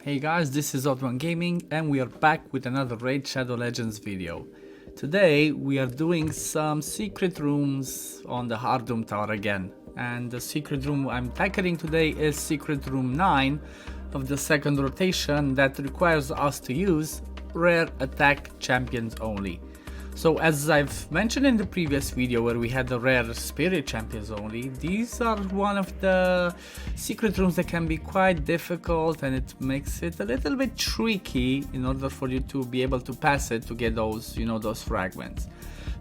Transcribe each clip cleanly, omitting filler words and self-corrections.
Hey guys, this is OddOneGaming and we are back with another Raid Shadow Legends video. Today we are doing some secret rooms on the Hardum Tower again. And the secret room I'm tackling today is secret room 9 of the second rotation that requires us to use rare attack champions only. So as I've mentioned in the previous video where we had the rare spirit champions only, these are one of the secret rooms that can be quite difficult, and it makes it a little bit tricky in order for you to be able to pass it to get those, those fragments.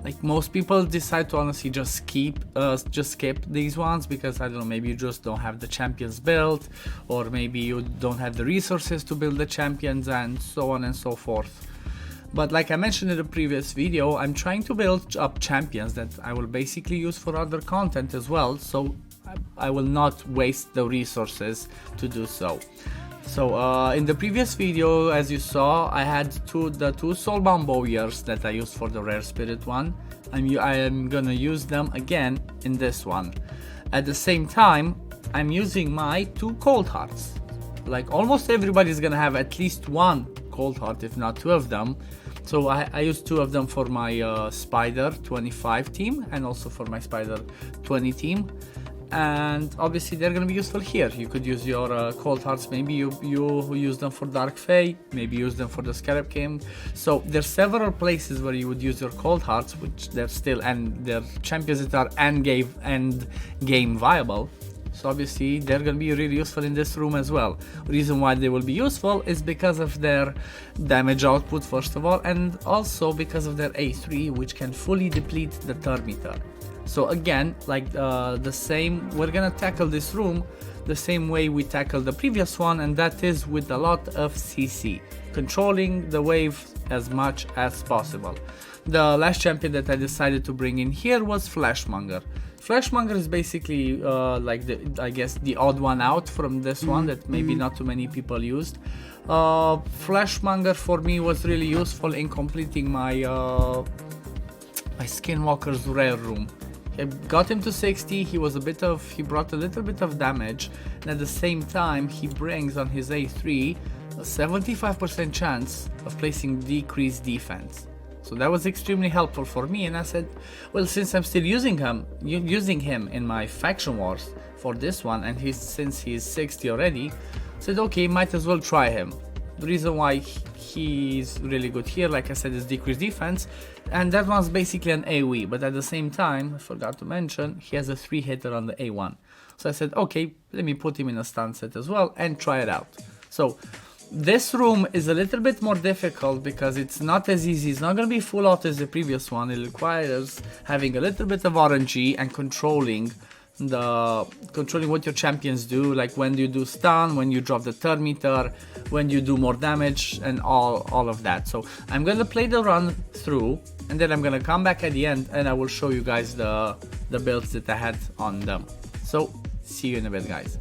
Like most people decide to honestly just skip these ones because, I don't know, maybe you just don't have the champions built, or maybe you don't have the resources to build the champions, and so on and so forth. But like I mentioned in the previous video, I'm trying to build up champions that I will basically use for other content as well, so I will not waste the resources to do so. So in the previous video, as you saw, I had the two soulbound bowyers that I used for the rare spirit one. I am gonna use them again in this one. At the same time, I'm using my two cold hearts. Like almost everybody's gonna have at least one cold heart, if not two of them. So I used two of them for my spider 25 team and also for my spider 20 team, and obviously they're gonna be useful here. You could use your cold hearts, maybe you use them for Dark Fae, maybe use them for the Scarab King. So there's several places where you would use your cold hearts, which they're still, and they're champions that are end game viable. So obviously they're going to be really useful in this room as well. Reason why they will be useful is because of their damage output first of all, and also because of their A3, which can fully deplete the turn meter. So again, like we're gonna tackle this room the same way we tackled the previous one, and that is with a lot of CC, controlling the wave as much as possible. The last champion that I decided to bring in here was Fleshmonger. Fleshmonger is basically like the odd one out from this one that maybe not too many people used. Fleshmonger for me was really useful in completing my my Skinwalker's rare room. I got him to 60. He brought a little bit of damage, and at the same time he brings on his A3 a 75% chance of placing decreased defense. So that was extremely helpful for me, and I said, well, since I'm still using him in my faction wars for this one, and since he's 60 already, I said, okay, might as well try him. The reason why he's really good here, like I said, is decreased defense, and that one's basically an AoE, but at the same time, I forgot to mention, he has a 3-hitter on the A1. So I said, okay, let me put him in a stun set as well and try it out. So this room is a little bit more difficult because it's not as easy. It's not going to be full out as the previous one. It requires having a little bit of RNG and controlling what your champions do, like when you do stun, when you drop the turn meter, when you do more damage, and all of that. So I'm going to play the run through, and then I'm going to come back at the end and I will show you guys the builds that I had on them. So see you in a bit, guys.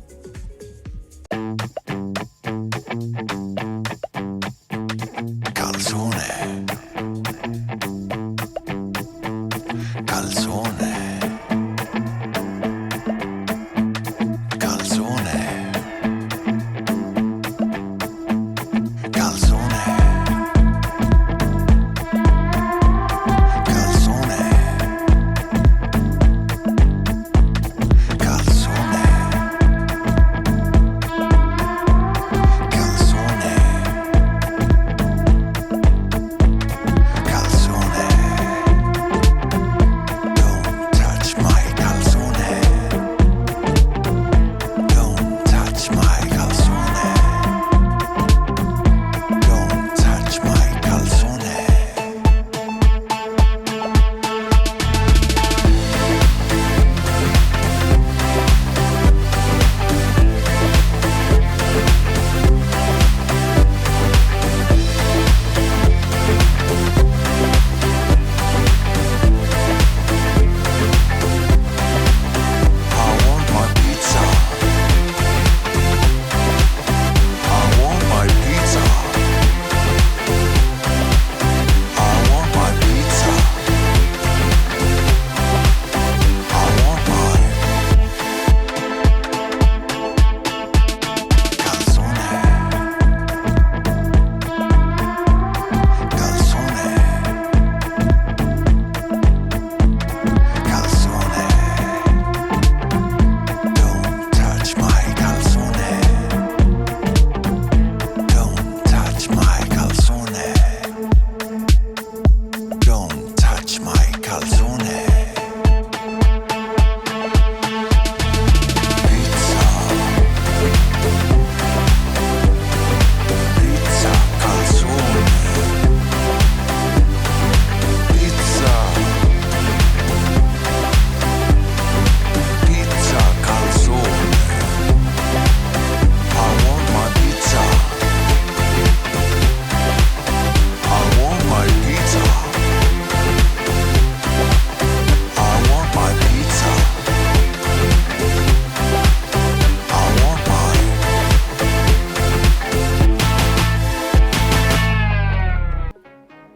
touch my calzone.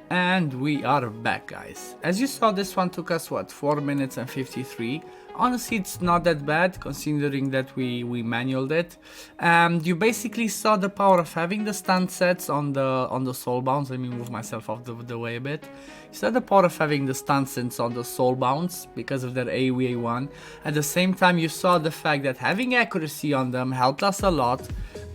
And we are back, guys. As you saw, this one took us what, 4 minutes and 53. Honestly, it's not that bad considering that we manualed it. And you basically saw the power of having the stun sets on the soul bounce. Let me move myself out of the way a bit. You saw the power of having the stun sets on the soul bounce because of their AoE 1. At the same time, you saw the fact that having accuracy on them helped us a lot,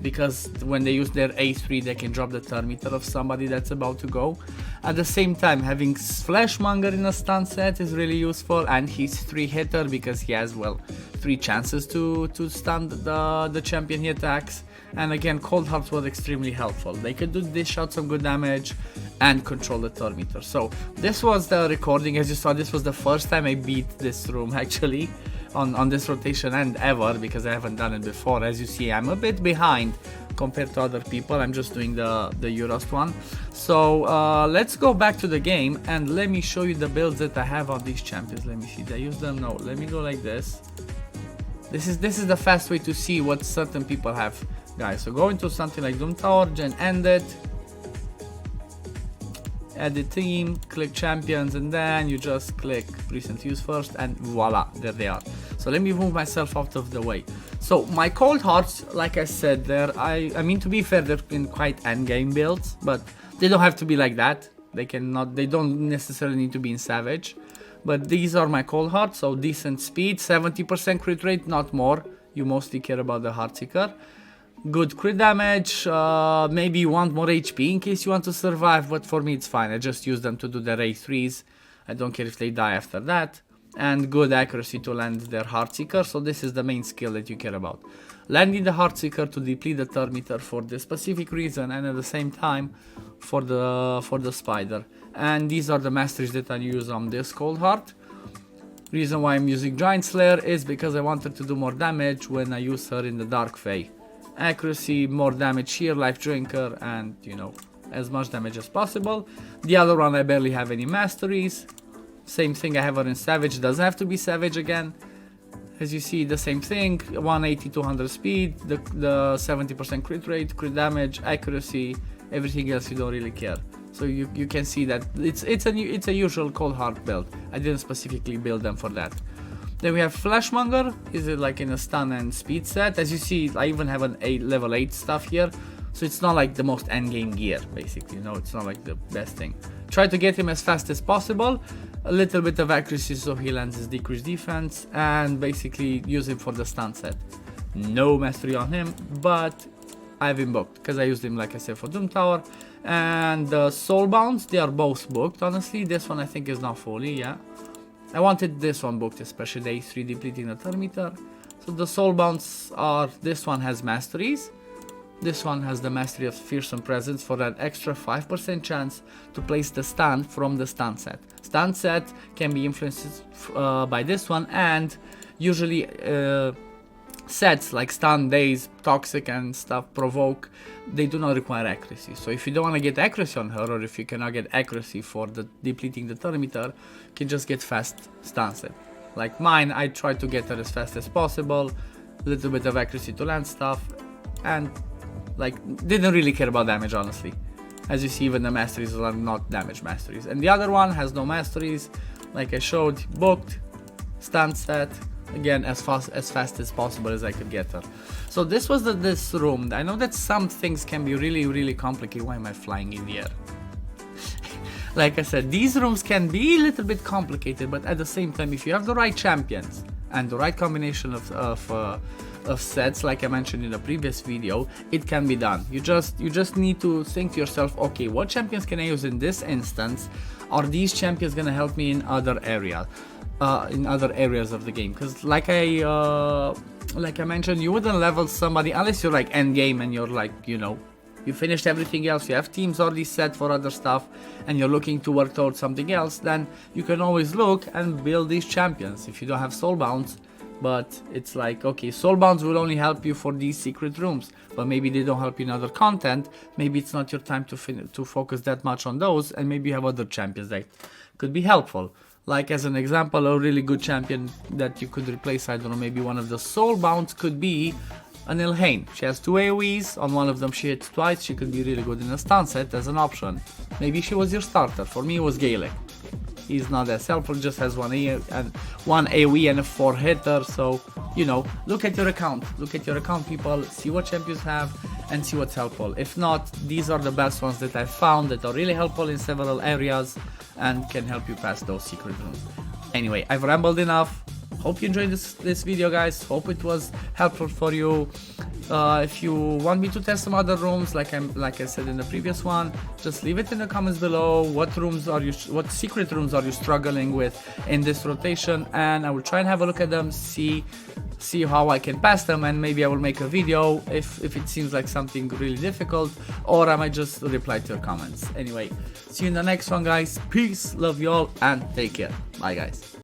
because when they use their A3 they can drop the turn meter of somebody that's about to go. At the same time, having Fleshmonger in a stun set is really useful, and he's 3-hitter because he has, well, 3 chances to stun the champion he attacks. And again, Cold Hearts was extremely helpful. They could dish out some good damage and control the turn meter. So this was the recording. As you saw, this was the first time I beat this room actually on this rotation and ever, because I haven't done it before. As you see, I'm a bit behind compared to other people. I'm just doing the Eurust one. So let's go back to the game and let me show you the builds that I have on these champions. Let me see, did I use them? No, let me go like this. This is the fast way to see what certain people have, guys. So go into something like Doom Tower, Gen End it, edit team, click champions, and then you just click recent use first, and voila, there they are. So let me move myself out of the way. So my Cold Hearts, like I said, I mean, to be fair, they're in quite endgame builds, but they don't have to be like that. They don't necessarily need to be in Savage. But these are my Cold Hearts, so decent speed, 70% crit rate, not more. You mostly care about the Heartseeker. Good crit damage, maybe you want more HP in case you want to survive, but for me it's fine. I just use them to do their A3s. I don't care if they die after that. And good accuracy to land their Heartseeker, so this is the main skill that you care about. Landing the Heartseeker to deplete the turn meter for this specific reason, and at the same time for the Spider. And these are the masteries that I use on this Cold Heart. Reason why I'm using Giant Slayer is because I wanted to do more damage when I use her in the Dark Fae. Accuracy, more damage here, Life Drinker, and you know, as much damage as possible. The other one I barely have any masteries. Same thing, I have her in Savage, doesn't have to be Savage again. As you see, the same thing, 180, 200 speed, the 70% crit rate, crit damage, accuracy, everything else you don't really care. So you can see that it's a usual Cold Heart build. I didn't specifically build them for that. Then we have Fleshmonger, is it like in a stun and speed set. As you see, I even have an level 8 stuff here. So it's not like the most endgame gear, basically. No, it's not like the best thing. Try to get him as fast as possible. A little bit of accuracy so he lands his decreased defense. And basically use him for the stun set. No mastery on him, but I have him booked. Because I used him, like I said, for Doom Tower. And the Soul Bounce, they are both booked, honestly. This one I think is not fully, yeah. I wanted this one booked, especially the A3 depleting the turn meter. So the Soul Bounce are, this one has masteries. This one has the mastery of Fearsome Presence for that extra 5% chance to place the stun from the stun set. Stun set can be influenced by this one, and usually sets like Stun, Daze, Toxic and stuff, Provoke, they do not require accuracy. So if you don't want to get accuracy on her, or if you cannot get accuracy for the depleting the turn meter, you can just get fast stun set. Like mine, I try to get her as fast as possible, a little bit of accuracy to land stuff, and like didn't really care about damage, honestly. As you see, even the masteries are not damage masteries. And the other one has no masteries, like I showed, booked, stun set, again as fast as possible as I could get her. So this was this room. I know that some things can be really complicated. Why am I flying in the air? Like I said, these rooms can be a little bit complicated, but at the same time, if you have the right champions and the right combination of of sets, like I mentioned in the previous video, it can be done. You just need to think to yourself, okay, what champions can I use in this instance? Are these champions gonna help me in other areas? In other areas of the game? Because like I mentioned, you wouldn't level somebody unless you're like end game and you're like, you know, you finished everything else, you have teams already set for other stuff, and you're looking to work towards something else. Then you can always look and build these champions if you don't have soulbounds. But it's like, okay, soulbounds will only help you for these secret rooms, but maybe they don't help you in other content. Maybe it's not your time to focus that much on those, and maybe you have other champions that could be helpful. Like as an example, a really good champion that you could replace, I don't know, maybe one of the soulbounds could be an Ilhane. She has 2 AoEs, on one of them she hits twice, she could be really good in a stun set as an option. Maybe she was your starter. For me it was Gaelic. He's not as helpful, just has one AoE and a 4 hitter, so you know, look at your account, people, see what champions have and see what's helpful. If not, these are the best ones that I've found that are really helpful in several areas and can help you pass those secret rooms. Anyway, I've rambled enough. Hope you enjoyed this video, guys. Hope it was helpful for you. If you want me to test some other rooms, like I said in the previous one, just leave it in the comments below. What secret rooms are you struggling with in this rotation, and I will try and have a look at them, see how I can pass them, and maybe I will make a video if it seems like something really difficult, or I might just reply to your comments. Anyway, see you in the next one, guys. Peace, love you all, and take care. Bye, guys.